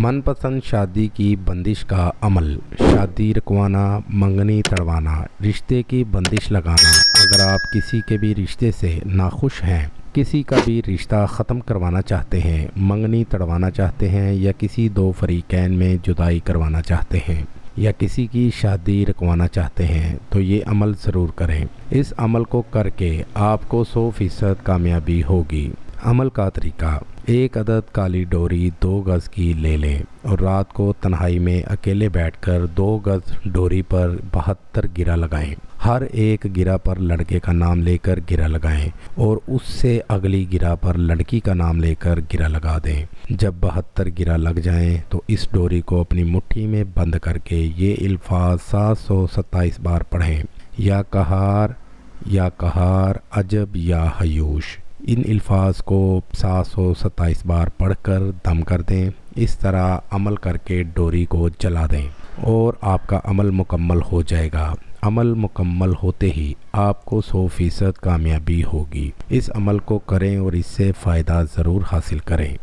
من پسند شادی کی بندش کا عمل، شادی رکوانا، منگنی تڑوانا، رشتے کی بندش لگانا۔ اگر آپ کسی کے بھی رشتے سے ناخوش ہیں، کسی کا بھی رشتہ ختم کروانا چاہتے ہیں، منگنی تڑوانا چاہتے ہیں، یا کسی دو فریقین میں جدائی کروانا چاہتے ہیں، یا کسی کی شادی رکوانا چاہتے ہیں، تو یہ عمل ضرور کریں۔ اس عمل کو کر کے آپ کو 100% کامیابی ہوگی۔ عمل کا طریقہ: 1 عدد کالی ڈوری 2 گز کی لے لیں اور رات کو تنہائی میں اکیلے بیٹھ کر 2 گز ڈوری پر 72 گرہ لگائیں۔ ہر ایک گرہ پر لڑکے کا نام لے کر گرہ لگائیں اور اس سے اگلی گرہ پر لڑکی کا نام لے کر گرہ لگا دیں۔ جب 72 گرہ لگ جائیں تو اس ڈوری کو اپنی مٹھی میں بند کر کے یہ الفاظ 727 بار پڑھیں: یا قہار، یا قہار، عجب یا حیوش۔ ان الفاظ کو 727 بار پڑھ کر دم کر دیں۔ اس طرح عمل کر کے ڈوری کو جلا دیں اور آپ کا عمل مکمل ہو جائے گا۔ عمل مکمل ہوتے ہی آپ کو 100% کامیابی ہوگی۔ اس عمل کو کریں اور اس سے فائدہ ضرور حاصل کریں۔